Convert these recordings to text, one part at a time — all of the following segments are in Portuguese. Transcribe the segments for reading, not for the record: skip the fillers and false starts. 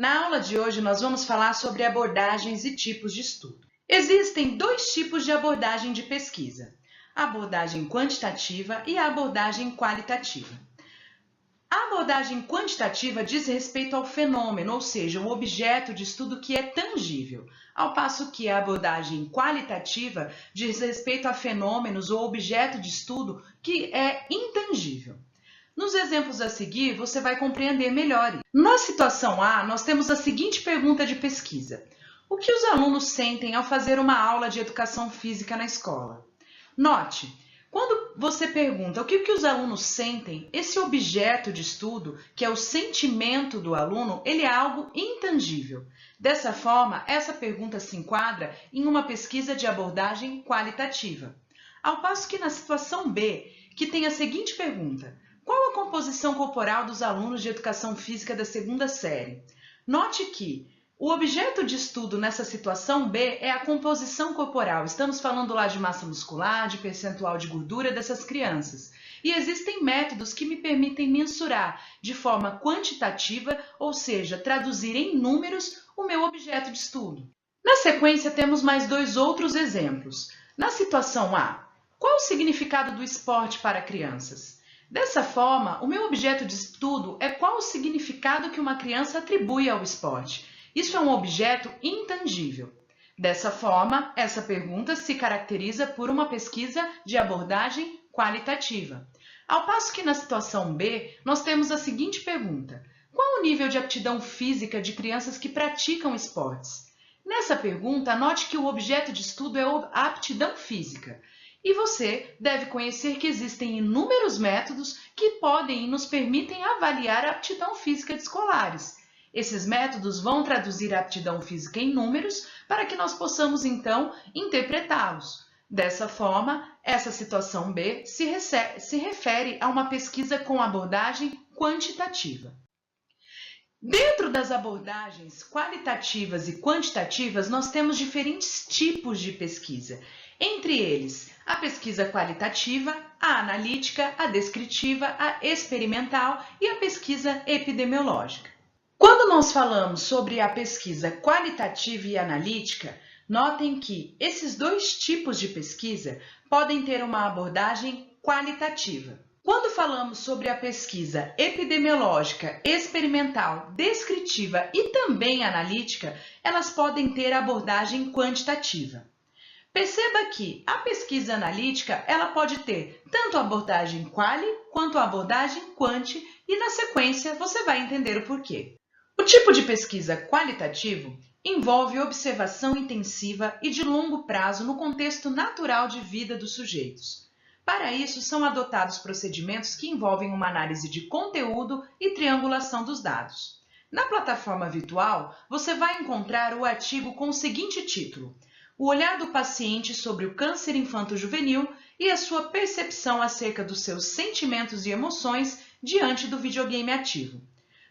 Na aula de hoje, nós vamos falar sobre abordagens e tipos de estudo. Existem dois tipos de abordagem de pesquisa: a abordagem quantitativa e a abordagem qualitativa. A abordagem quantitativa diz respeito ao fenômeno, ou seja, o objeto de estudo que é tangível, ao passo que a abordagem qualitativa diz respeito a fenômenos ou objeto de estudo que é intangível. Nos exemplos a seguir, você vai compreender melhor. Na situação A, nós temos a seguinte pergunta de pesquisa: o que os alunos sentem ao fazer uma aula de educação física na escola? Note, quando você pergunta o que os alunos sentem, esse objeto de estudo, que é o sentimento do aluno, ele é algo intangível. Dessa forma, essa pergunta se enquadra em uma pesquisa de abordagem qualitativa. Ao passo que na situação B, que tem a seguinte pergunta: qual a composição corporal dos alunos de educação física da segunda série? Note que o objeto de estudo nessa situação B é a composição corporal. Estamos falando lá de massa muscular, de percentual de gordura dessas crianças. E existem métodos que me permitem mensurar de forma quantitativa, ou seja, traduzir em números o meu objeto de estudo. Na sequência, temos mais dois outros exemplos. Na situação A, qual o significado do esporte para crianças? Dessa forma, o meu objeto de estudo é qual o significado que uma criança atribui ao esporte. Isso é um objeto intangível. Dessa forma, essa pergunta se caracteriza por uma pesquisa de abordagem qualitativa. Ao passo que na situação B, nós temos a seguinte pergunta: qual o nível de aptidão física de crianças que praticam esportes? Nessa pergunta, note que o objeto de estudo é a aptidão física. E você deve conhecer que existem inúmeros métodos que podem e nos permitem avaliar a aptidão física de escolares. Esses métodos vão traduzir a aptidão física em números para que nós possamos, então, interpretá-los. Dessa forma, essa situação B se refere a uma pesquisa com abordagem quantitativa. Dentro das abordagens qualitativas e quantitativas, nós temos diferentes tipos de pesquisa. Entre eles, a pesquisa qualitativa, a analítica, a descritiva, a experimental e a pesquisa epidemiológica. Quando nós falamos sobre a pesquisa qualitativa e analítica, notem que esses dois tipos de pesquisa podem ter uma abordagem qualitativa. Quando falamos sobre a pesquisa epidemiológica, experimental, descritiva e também analítica, elas podem ter abordagem quantitativa. Perceba que a pesquisa analítica ela pode ter tanto a abordagem quali quanto a abordagem quanti e na sequência você vai entender o porquê. O tipo de pesquisa qualitativo envolve observação intensiva e de longo prazo no contexto natural de vida dos sujeitos. Para isso, são adotados procedimentos que envolvem uma análise de conteúdo e triangulação dos dados. Na plataforma virtual, você vai encontrar o artigo com o seguinte título: O olhar do paciente sobre o câncer infanto-juvenil e a sua percepção acerca dos seus sentimentos e emoções diante do videogame ativo.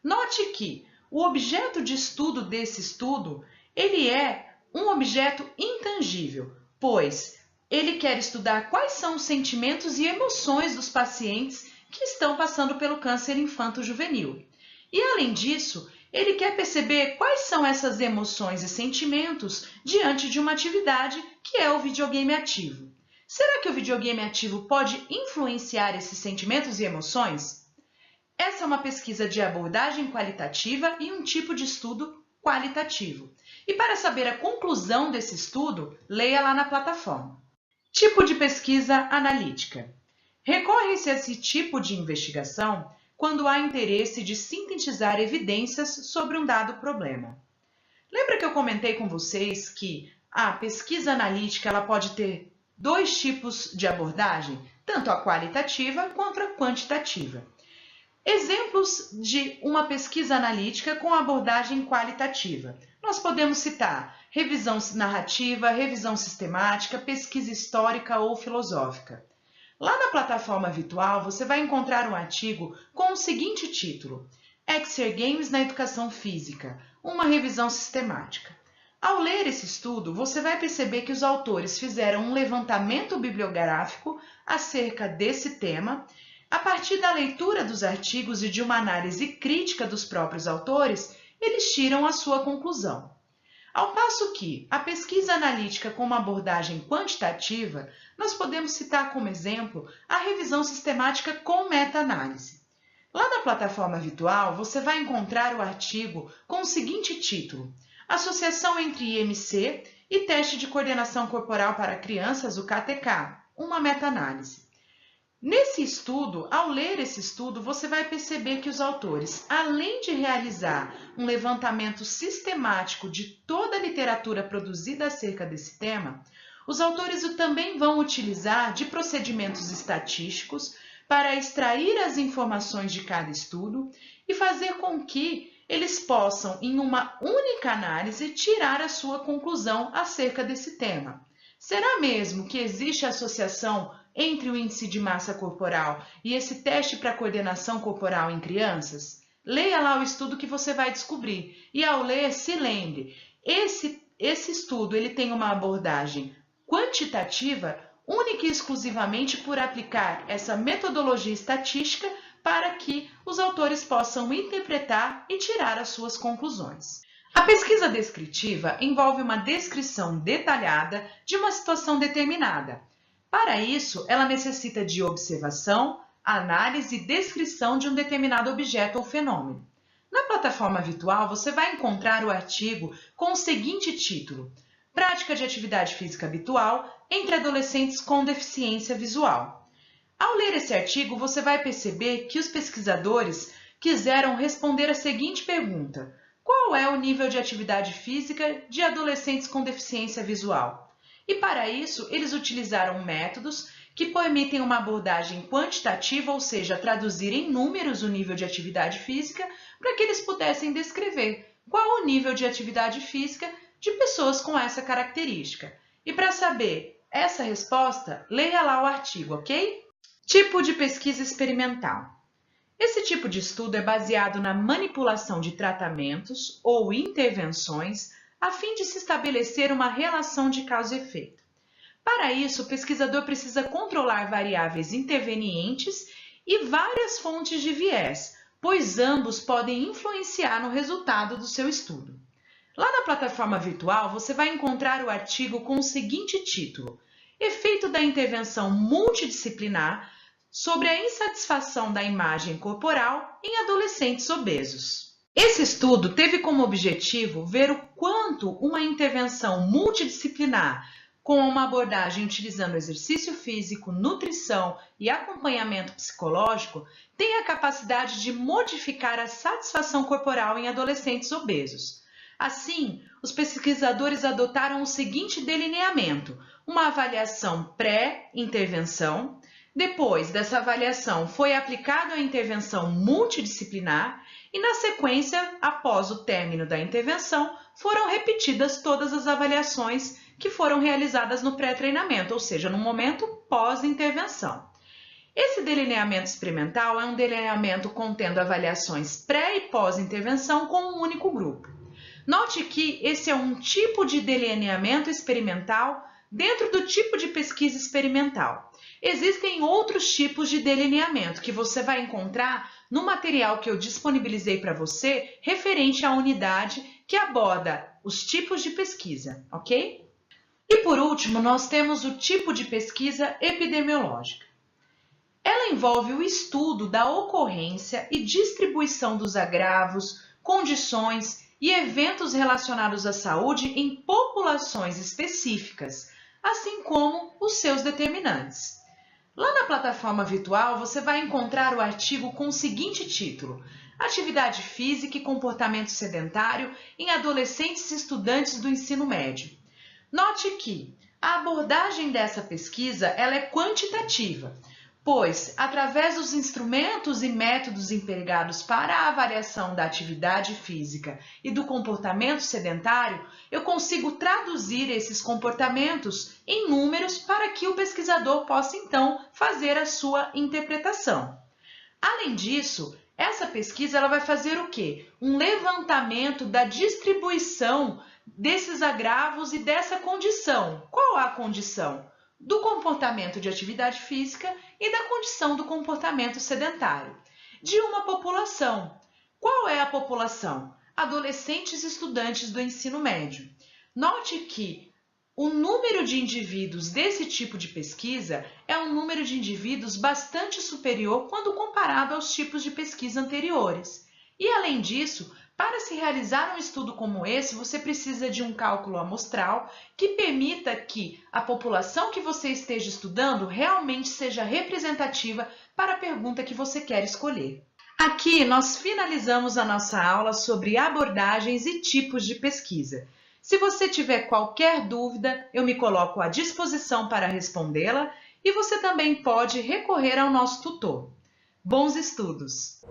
Note que o objeto de estudo desse estudo, ele é um objeto intangível, pois ele quer estudar quais são os sentimentos e emoções dos pacientes que estão passando pelo câncer infanto-juvenil. E, além disso, ele quer perceber quais são essas emoções e sentimentos diante de uma atividade que é o videogame ativo. Será que o videogame ativo pode influenciar esses sentimentos e emoções? Essa é uma pesquisa de abordagem qualitativa e um tipo de estudo qualitativo. E para saber a conclusão desse estudo, leia lá na plataforma. Tipo de pesquisa analítica. Recorre-se a esse tipo de investigação quando há interesse de sintetizar evidências sobre um dado problema. Lembra que eu comentei com vocês que a pesquisa analítica ela pode ter dois tipos de abordagem, tanto a qualitativa quanto a quantitativa. Exemplos de uma pesquisa analítica com abordagem qualitativa. Nós podemos citar revisão narrativa, revisão sistemática, pesquisa histórica ou filosófica. Lá na plataforma virtual, você vai encontrar um artigo com o seguinte título: Exergames na Educação Física, uma revisão sistemática. Ao ler esse estudo, você vai perceber que os autores fizeram um levantamento bibliográfico acerca desse tema. A partir da leitura dos artigos e de uma análise crítica dos próprios autores, eles tiram a sua conclusão. Ao passo que a pesquisa analítica com uma abordagem quantitativa, nós podemos citar como exemplo a revisão sistemática com meta-análise. Lá na plataforma virtual, você vai encontrar o artigo com o seguinte título: Associação entre IMC e Teste de Coordenação Corporal para Crianças, o KTK, uma meta-análise. Nesse estudo, ao ler esse estudo, você vai perceber que os autores, além de realizar um levantamento sistemático de toda a literatura produzida acerca desse tema, os autores também vão utilizar de procedimentos estatísticos para extrair as informações de cada estudo e fazer com que eles possam, em uma única análise, tirar a sua conclusão acerca desse tema. Será mesmo que existe associação entre o índice de massa corporal e esse teste para coordenação corporal em crianças? Leia lá o estudo que você vai descobrir. E ao ler, se lembre, esse estudo ele tem uma abordagem quantitativa única e exclusivamente por aplicar essa metodologia estatística para que os autores possam interpretar e tirar as suas conclusões. A pesquisa descritiva envolve uma descrição detalhada de uma situação determinada. Para isso, ela necessita de observação, análise e descrição de um determinado objeto ou fenômeno. Na plataforma virtual, você vai encontrar o artigo com o seguinte título: Prática de atividade física habitual entre adolescentes com deficiência visual. Ao ler esse artigo, você vai perceber que os pesquisadores quiseram responder a seguinte pergunta: qual é o nível de atividade física de adolescentes com deficiência visual? E para isso, eles utilizaram métodos que permitem uma abordagem quantitativa, ou seja, traduzir em números o nível de atividade física, para que eles pudessem descrever qual o nível de atividade física de pessoas com essa característica. E para saber essa resposta, leia lá o artigo, ok? Tipo de pesquisa experimental. Esse tipo de estudo é baseado na manipulação de tratamentos ou intervenções a fim de se estabelecer uma relação de causa e efeito. Para isso, o pesquisador precisa controlar variáveis intervenientes e várias fontes de viés, pois ambos podem influenciar no resultado do seu estudo. Lá na plataforma virtual, você vai encontrar o artigo com o seguinte título: Efeito da intervenção multidisciplinar sobre a insatisfação da imagem corporal em adolescentes obesos. Esse estudo teve como objetivo ver o quanto uma intervenção multidisciplinar com uma abordagem utilizando exercício físico, nutrição e acompanhamento psicológico tem a capacidade de modificar a satisfação corporal em adolescentes obesos. Assim, os pesquisadores adotaram o seguinte delineamento: uma avaliação pré-intervenção. Depois dessa avaliação, foi aplicada a intervenção multidisciplinar e, na sequência, após o término da intervenção, foram repetidas todas as avaliações que foram realizadas no pré-treinamento, ou seja, no momento pós-intervenção. Esse delineamento experimental é um delineamento contendo avaliações pré- e pós-intervenção com um único grupo. Note que esse é um tipo de delineamento experimental dentro do tipo de pesquisa experimental. Existem outros tipos de delineamento que você vai encontrar no material que eu disponibilizei para você referente à unidade que aborda os tipos de pesquisa, ok? E por último, nós temos o tipo de pesquisa epidemiológica. Ela envolve o estudo da ocorrência e distribuição dos agravos, condições e eventos relacionados à saúde em populações específicas, assim como os seus determinantes. Lá na plataforma virtual, você vai encontrar o artigo com o seguinte título: Atividade física e comportamento sedentário em adolescentes e estudantes do ensino médio. Note que a abordagem dessa pesquisa ela é quantitativa, pois, através dos instrumentos e métodos empregados para a avaliação da atividade física e do comportamento sedentário, eu consigo traduzir esses comportamentos em números para que o pesquisador possa, então, fazer a sua interpretação. Além disso, essa pesquisa ela vai fazer o quê? Um levantamento da distribuição desses agravos e dessa condição. Qual a condição? Do comportamento de atividade física e da condição do comportamento sedentário de uma população. Qual é a população? adolescentes estudantes do ensino médio. Note que o número de indivíduos desse tipo de pesquisa é um número de indivíduos bastante superior quando comparado aos tipos de pesquisa anteriores. E, além disso, para se realizar um estudo como esse, você precisa de um cálculo amostral que permita que a população que você esteja estudando realmente seja representativa para a pergunta que você quer escolher. Aqui nós finalizamos a nossa aula sobre abordagens e tipos de pesquisa. Se você tiver qualquer dúvida, eu me coloco à disposição para respondê-la e você também pode recorrer ao nosso tutor. Bons estudos!